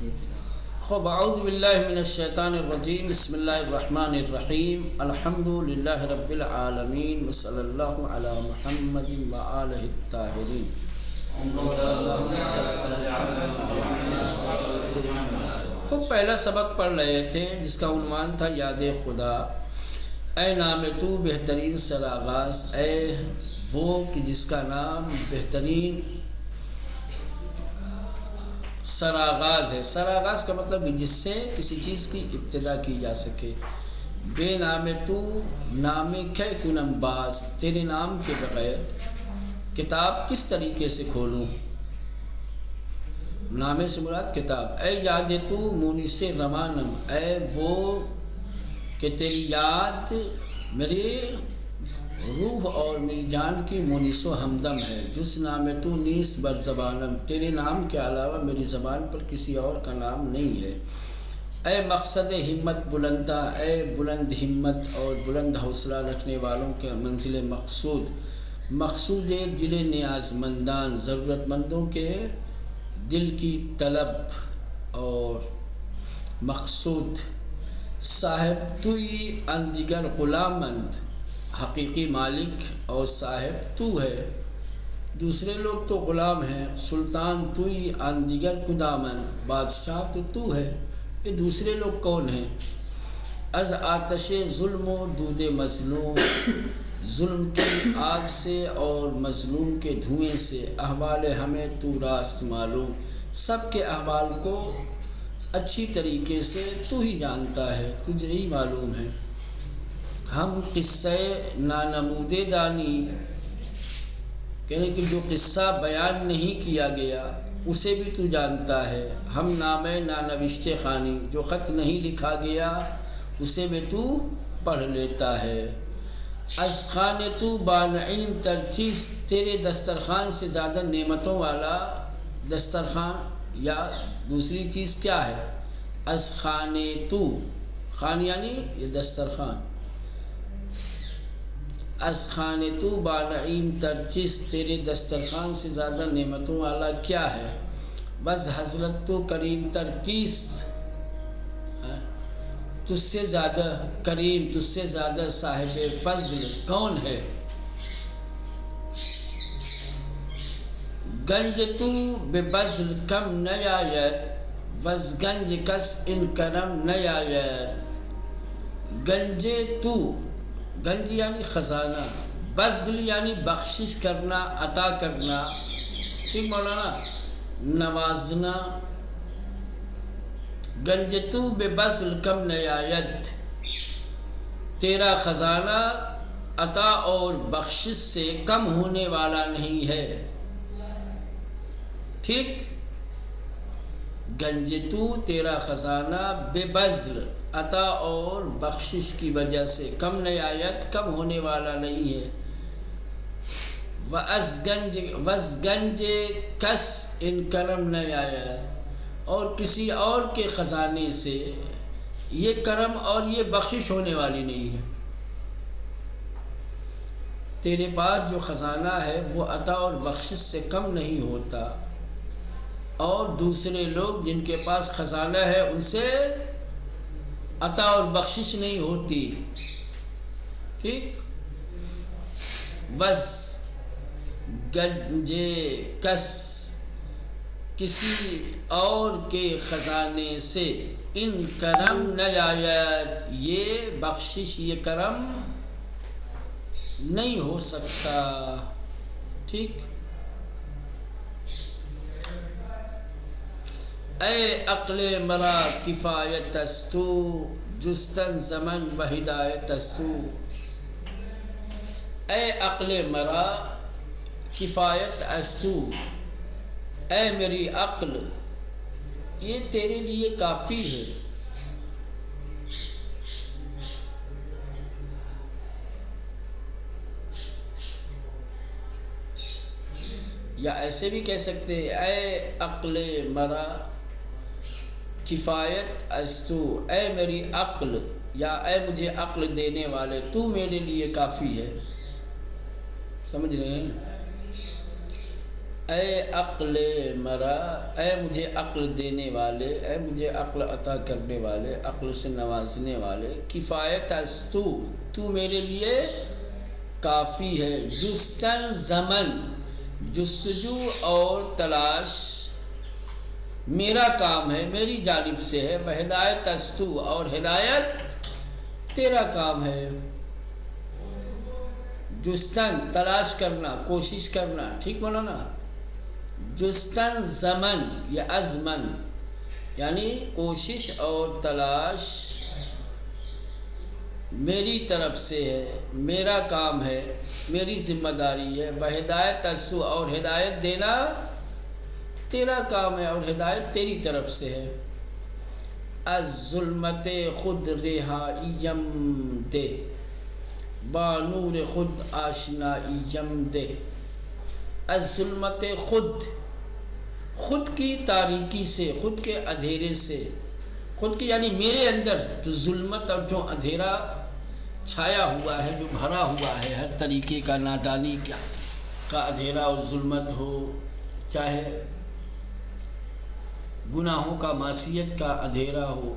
خب اعوذ باللہ من الشیطان الرجیم بسم اللہ الرحمن الرحیم الحمد للہ رب العالمین وصلی اللہ علی محمد وآلہ الطاہرین. خب پہلا سبق پڑھ رہے تھے جس کا عنوان تھا یاد خدا. اے نام تو بہترین سرآغاز، اے وہ کہ جس کا نام بہترین سرآغاز ہے. سرآغاز کا مطلب جس سے کسی چیز کی ابتدا کی جا سکے. بے نام تو نام کے کنم باز، تیرے نام کے بغیر کتاب کس طریقے سے کھولوں. نامے سے مراد کتاب. اے یاد تو مونس رمانم، اے وہ کہ تیری یاد میری روح اور میری جان کی مونس و ہمدم ہے. جس نام تو نیس بر زبانم، تیرے نام کے علاوہ میری زبان پر کسی اور کا نام نہیں ہے. اے مقصد ہمت بلندہ، اے بلند ہمت اور بلند حوصلہ رکھنے والوں کے منزل مقصود. مقصود دل نیاز مندان، ضرورت مندوں کے دل کی طلب اور مقصود. صاحب توئی ان دیگر غلامند، حقیقی مالک اور صاحب تو ہے، دوسرے لوگ تو غلام ہیں. سلطان توئی ان دیگر قدامند، بادشاہ تو ہے، یہ دوسرے لوگ کون ہیں. از آتش ظلم و دود مظلوم، ظلم کی آگ سے اور مظلوم کے دھوئیں سے. احوال ہمیں تو راست معلوم، سب کے احوال کو اچھی طریقے سے تو ہی جانتا ہے، تجھے ہی معلوم ہے. ہم قصے نانمودے دانی، یعنی کہ جو قصہ بیان نہیں کیا گیا اسے بھی تو جانتا ہے. ہم نام نانوشت خوانی، جو خط نہیں لکھا گیا اسے بھی تو پڑھ لیتا ہے. از خان تو بانعیم تر چیز، تیرے دسترخوان سے زیادہ نعمتوں والا دسترخوان یا دوسری چیز کیا ہے. از خان تو، خان یعنی یہ دسترخوان. از خان تو بانعیم تر چیز، تیرے دسترخوان سے زیادہ نعمتوں والا کیا ہے. بس حضرت تو کریم تر کیس، تجھ سے زیادہ کریم، تجھ سے زیادہ صاحب فضل کون ہے. گنج تو بے بذل کم نیاید، وز گنج کس ان کرم نیاید. گنج تو، گنج یعنی خزانہ، بذل یعنی بخشش کرنا، عطا کرنا، ٹھیک مولانا، نوازنا. گنج تو بے بذل کم نیاید، تیرا خزانہ عطا اور بخشش سے کم ہونے والا نہیں ہے. ٹھیک. گنج تو تیرا خزانہ بے بذل، عطا اور بخشش کی وجہ سے، کم نیاید کم ہونے والا نہیں ہے. وز گنج کس ان کرم نیاید، اور کسی اور کے خزانے سے یہ کرم اور یہ بخشش ہونے والی نہیں ہے. تیرے پاس جو خزانہ ہے وہ عطا اور بخشش سے کم نہیں ہوتا، اور دوسرے لوگ جن کے پاس خزانہ ہے ان سے عطا اور بخشش نہیں ہوتی. ٹھیک. وز گنج کس، کسی اور کے خزانے سے، ان کرم نیاید، یہ بخشش یہ کرم نہیں ہو سکتا. ٹھیک. اے عقل مرا کفایت است تو، جستن زمن و ہدایت است تو. اے عقل مرا کفایت است تو، اے میری عقل یہ تیرے لیے کافی ہے. یا ایسے بھی کہہ سکتے ہیں اے عقل مرا کفایت از تو، اے میری عقل یا اے مجھے عقل دینے والے تو میرے لیے کافی ہے. سمجھ رہے ہیں. اے عقل مرا، اے مجھے عقل دینے والے، اے مجھے عقل عطا کرنے والے، عقل سے نوازنے والے، کفایت از تو میرے لیے کافی ہے، جستن زمن، جستجو اور تلاش میرا کام ہے، میری جانب سے ہے، ہدایت از تو، اور ہدایت تیرا کام ہے۔ جستن تلاش کرنا، کوشش کرنا، ٹھیک بولا نا؟ جستن زمن یا ازمن یعنی کوشش اور تلاش میری طرف سے ہے، میرا کام ہے، میری ذمہ داری ہے، بہدایت اسو، اور ہدایت دینا تیرا کام ہے، اور ہدایت تیری طرف سے ہے۔ از ظلمت خود رہائیم دے، با نور خود آشنائیم دے۔ از ظلمت خود کی تاریکی سے، خود کے اندھیرے سے، خود کی یعنی میرے اندر جو ظلمت اور جو اندھیرا چھایا ہوا ہے، جو بھرا ہوا ہے، ہر طریقے کا نادانی کا اندھیرا اور ظلمت ہو، چاہے گناہوں کا، معصیت کا اندھیرا ہو،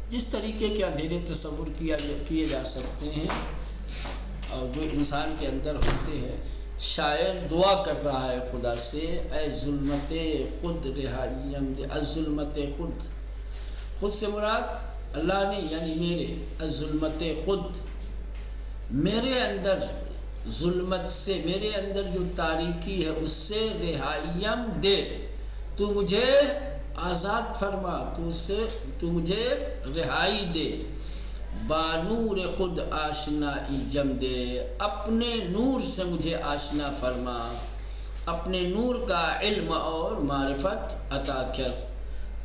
جس طریقے کے اندھیرے تصور کیے جا سکتے ہیں اور جو انسان کے اندر ہوتے ہیں، شاعر دعا کر رہا ہے خدا سے، اے ظلمت خود رہائیم دے۔ از ظلمت خود سے مراد اللہ نے یعنی میرے، از ظلمت خود، میرے اندر ظلمت سے، میرے اندر جو تاریکی ہے اس سے رہائیم دے، تو مجھے آزاد فرما، تو مجھے رہائی دے۔ بانور خود آشنائی جم دے، اپنے نور سے مجھے آشنا فرما، اپنے نور کا علم اور معرفت عطا کر۔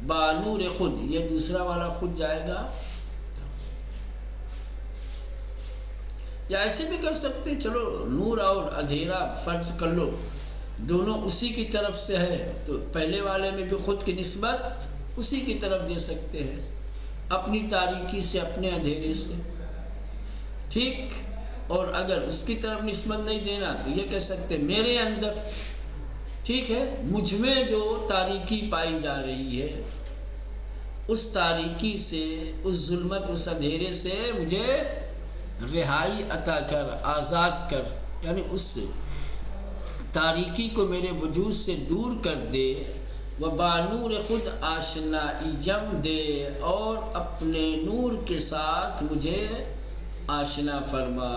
بانور خود، یہ دوسرا والا خود جائے گا، یا ایسے بھی کر سکتے، چلو نور اور اندھیرا فرض کر لو دونوں اسی کی طرف سے ہے، تو پہلے والے میں بھی خود کی نسبت اسی کی طرف دے سکتے ہیں، اپنی تاریکی سے، اپنے اندھیرے سے، ٹھیک۔ اور اگر اس کی طرف نسبت نہیں دینا تو یہ کہہ سکتے میرے اندر، ٹھیک ہے، مجھ میں جو تاریکی پائی جا رہی ہے، اس تاریکی سے، اس ظلمت، اس اندھیرے سے مجھے رہائی عطا کر، آزاد کر، یعنی اس تاریکی کو میرے وجود سے دور کر دے۔ وبانور خود آشنائی جم دے، اور اپنے نور کے ساتھ مجھے آشنا فرما،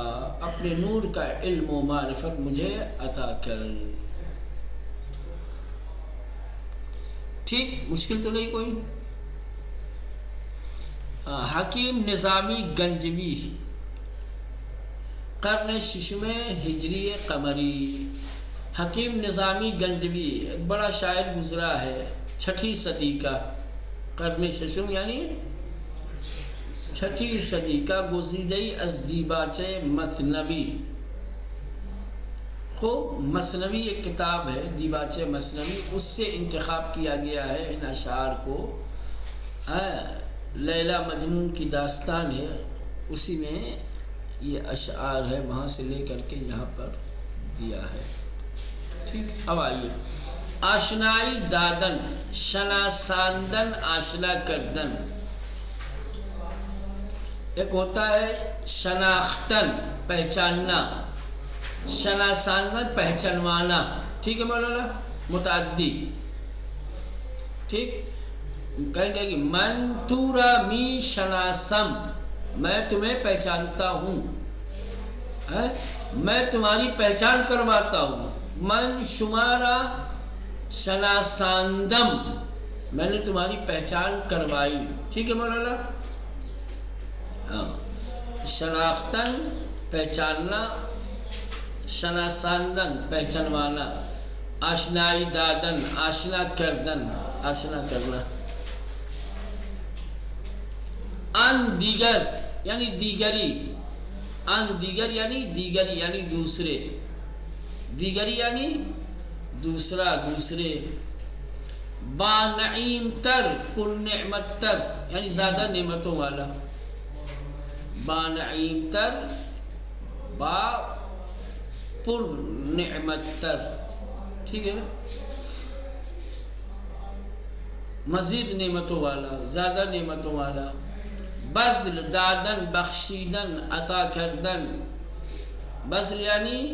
اپنے نور کا علم و معرفت مجھے عطا کر۔ ٹھیک، مشکل تو نہیں کوئی؟ حکیم نظامی گنجوی، قرن ششم ہجری قمری۔ حکیم نظامی گنجوی ایک بڑا شاعر گزرا ہے 6ٹھی صدی کا، قرن ششم یعنی 6ٹھی صدی کا، گزیدہ از دیباچہ مثنوی۔ خوب، مثنوی ایک کتاب ہے، دیباچہ مثنوی، اس سے انتخاب کیا گیا ہے ان اشعار کو۔ لیلا مجنون کی داستان ہے، اسی میں یہ اشعار ہے، وہاں سے لے کر کے یہاں پر دیا ہے، ٹھیک۔ اب آئیے، آشنائی دادن، شناساندن، آشنا کردن۔ ایک ہوتا ہے شناختن، پہچاننا، شناساندن، پہچانوانا، ٹھیک ہے مولانا، متعدی، ٹھیک۔ کہیں گے کہ من تورا می شناسم، میں تمہیں پہچانتا ہوں، میں تمہاری پہچان کرواتا ہوں۔ من شمارا شناساندم، میں نے تمہاری پہچان کروائی، ٹھیک ہے مولانا۔ ہاں، شناختن پہچاننا، شناساندن پہچانوانا، آشنائی دادن آشنا کردن آشنا کرنا۔ ان دیگر یعنی دیگری، ان دیگر یعنی دیگری یعنی دوسرے، دیگری یعنی دوسرا، دوسرے۔ با نعیم تر، پر نعمت تر یعنی زیادہ نعمتوں والا، با نعیم تر، با پر نعمت تر، ٹھیک ہے نا۔ مزید نعمتوں والا، زیادہ نعمتوں والا. بذل دادن، بخشیدن، عطا کردن. بذل یعنی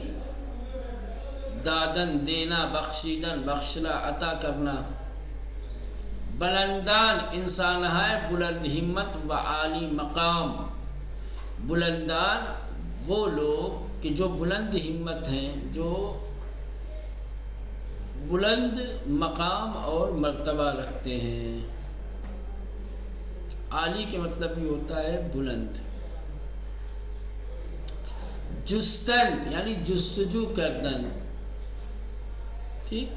دادن دینا، بخشیدن بخشنا، عطا کرنا. بلندان انسان ہے بلند ہمت و عالی مقام. بلندان وہ لوگ کہ جو بلند ہمت ہیں، جو بلند مقام اور مرتبہ رکھتے ہیں. عالی کے مطلب بھی ہوتا ہے بلند. جستن یعنی جستجو کردن. ٹھیک،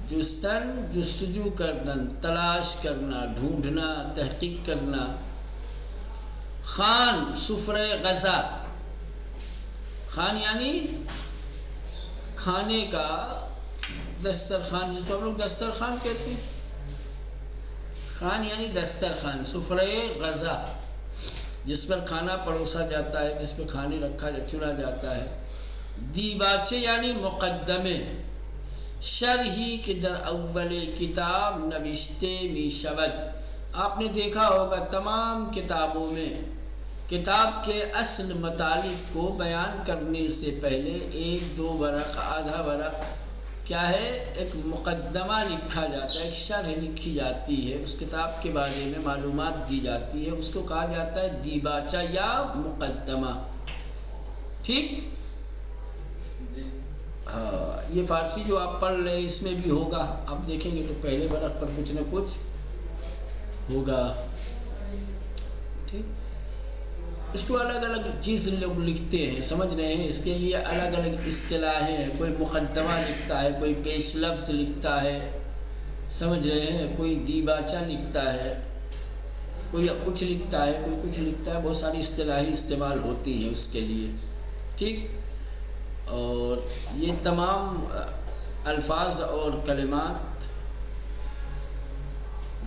جستن جستجو کردن، تلاش کرنا، ڈھونڈنا، تحقیق کرنا. خوان سفرہ غذا. خوان یعنی کھانے کا دسترخوان، جس کو ہم لوگ دسترخوان کہتے ہیں. خوان یعنی دسترخوان، سفرہ غذا جس پر کھانا پروسا جاتا ہے، جس پہ کھانے چنا جاتا ہے. دیباچے یعنی مقدمے. شرحی کہ در اول کتاب نوشتے می شود. آپ نے دیکھا ہوگا تمام کتابوں میں کتاب کے اصل مطالب کو بیان کرنے سے پہلے 1-2 ورق، آدھا ورق کیا ہے، ایک مقدمہ لکھا جاتا ہے، ایک شرح لکھی جاتی ہے، اس کتاب کے بارے میں معلومات دی جاتی ہے. اس کو کہا جاتا ہے دیباچہ یا مقدمہ. ٹھیک، ہاں، یہ فارسی جو آپ پڑھ رہے ہیں اس میں بھی ہوگا. آپ دیکھیں گے تو پہلے ورق پر کچھ نہ کچھ ہوگا. ٹھیک، اس کو الگ الگ چیز لوگ لکھتے ہیں، سمجھ رہے ہیں. اس کے لیے الگ الگ اصطلاحیں ہیں. کوئی مقدمہ لکھتا ہے، کوئی پیش لفظ لکھتا ہے، سمجھ رہے ہیں. کوئی دیباچہ لکھتا ہے، کوئی کچھ لکھتا ہے، کوئی کچھ لکھتا ہے. بہت ساری اصطلاحیں استعمال ہوتی ہیں اس کے لیے. ٹھیک، اور یہ تمام الفاظ اور کلمات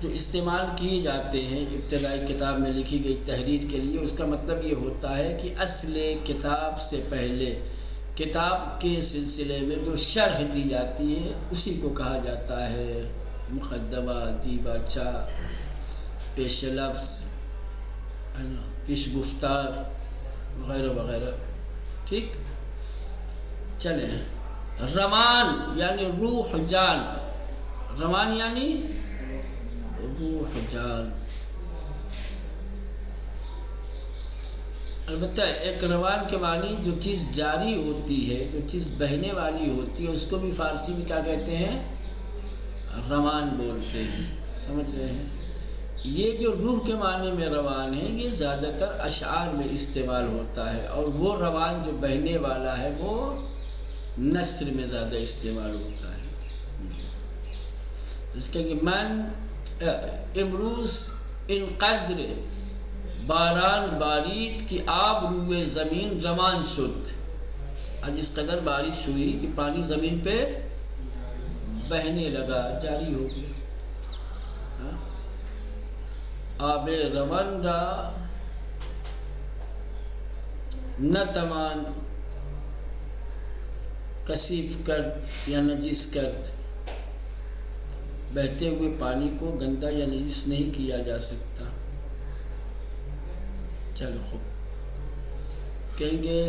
جو استعمال کیے جاتے ہیں ابتدائی کتاب میں لکھی گئی تحریر کے لیے، اس کا مطلب یہ ہوتا ہے کہ اصل کتاب سے پہلے کتاب کے سلسلے میں جو شرح دی جاتی ہے اسی کو کہا جاتا ہے مقدمہ، دیباچہ، پیش لفظ، پیش گفتار وغیرہ وغیرہ. ٹھیک، چلیں. رمان یعنی روح جان. رمان یعنی روح جان. البتہ ایک روان کے معنی جو چیز جاری ہوتی ہے، جو چیز بہنے والی ہوتی ہے، اس کو بھی فارسی میں کیا کہتے ہیں؟ روان بولتے ہیں. سمجھ رہے ہیں. یہ جو روح کے معنی میں روان ہے یہ زیادہ تر اشعار میں استعمال ہوتا ہے، اور وہ روان جو بہنے والا ہے وہ نثر میں زیادہ استعمال ہوتا ہے. اس کا کہ من امروز ان قدر باران بارید کی آب روئے زمین روان شد. آج اس قدر بارش ہوئی کہ پانی زمین پہ بہنے لگا، جاری ہو گیا. آب روان را نہ توان کثیف کرد یا نجس کرد. بہتے ہوئے پانی کو گندا یا نجس نہیں کیا جا سکتا. چلو خوب کہیں گے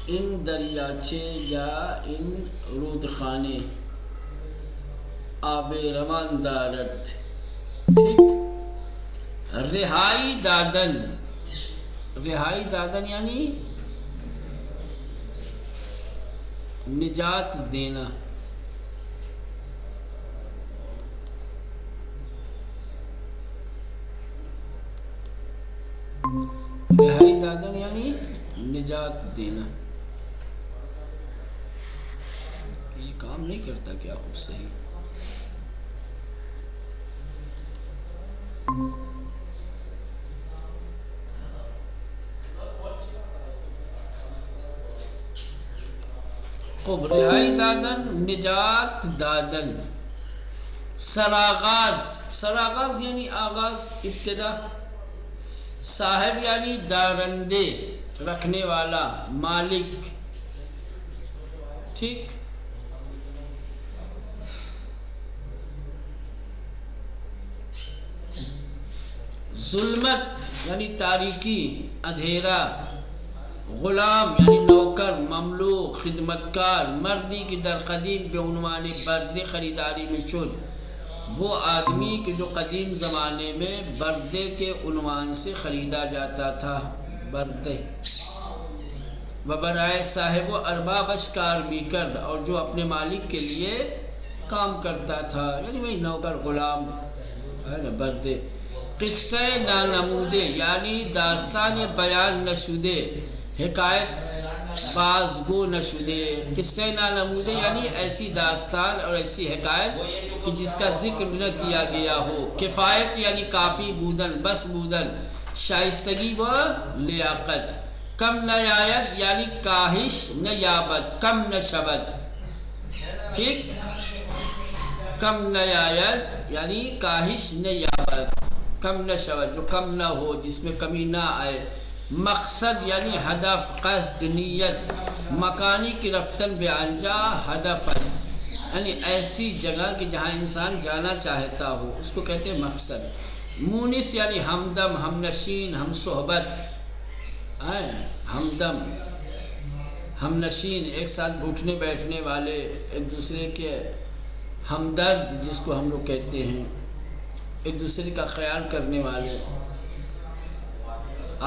ان دریاچے یا ان رودخانے آب روان دارد. ٹھیک. رہائی دادن. رہائی دادن یعنی نجات دینا. رہائی دادن یعنی نجات دینا. یہ کام نہیں کرتا کیا خوب صحیح. خوب رہائی دادن، نجات دادن. سراغاز. سراغاز یعنی آغاز، ابتدا. صاحب یعنی دارندے، رکھنے والا، مالک. ٹھیک. ظلمت یعنی تاریکی، اندھیرا. غلام یعنی نوکر، مملوک، خدمتکار. مردی کی در قدیم به عنوان برده خریداری میں شد. وہ آدمی کہ جو قدیم زمانے میں بردے کے عنوان سے خریدا جاتا تھا. بردے. و برائے صاحب و اربابش کار بھی کرد، اور جو اپنے مالک کے لیے کام کرتا تھا، یعنی وہی نوکر، غلام، بردے. قصہ نانموده یعنی داستان بیان نشده، حکایت بازگو نشده. قصہ نانموده یعنی ایسی داستان اور ایسی حکایت کہ جس کا ذکر نہ کیا گیا ہو. کفایت یعنی کافی بودن، بس بودن، شائستگی و لیاقت. کم نیایت یعنی کاہش نہ یابت، کم نہ شبت. ٹھیک. کم نیایت یعنی کاہش نہ یابت، کم نہ شبت، جو کم نہ ہو، جس میں کمی نہ آئے. مقصد یعنی ہدف، قصد، نیت. مکانی کی رفتن بے انجا ہدف است، یعنی ایسی جگہ کہ جہاں انسان جانا چاہتا ہو، اس کو کہتے ہیں مقصد. مونس یعنی ہمدم، ہم نشین، ہم صحبت. ہمدم، ہم نشین، ایک ساتھ اٹھنے بیٹھنے والے، ایک دوسرے کے ہمدرد جس کو ہم لوگ کہتے ہیں، ایک دوسرے کا خیال کرنے والے،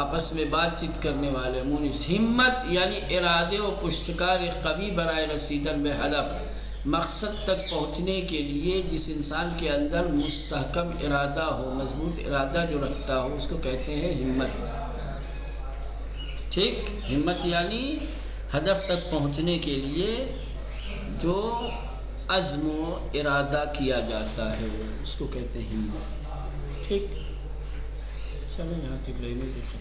آپس میں بات چیت کرنے والے. مونس. ہمت یعنی ارادے و پشتکار قوی برائے رسیدن بے ہدف، مقصد تک پہنچنے کے لیے جس انسان کے اندر مستحکم ارادہ ہو، مضبوط ارادہ جو رکھتا ہو، اس کو کہتے ہیں ہمت. ٹھیک. ہمت یعنی ہدف تک پہنچنے کے لیے جو عزم و ارادہ کیا جاتا ہے، اس کو کہتے ہیں ہمت. ٹھیک. چلیں یہاں تک لینے دیکھیں.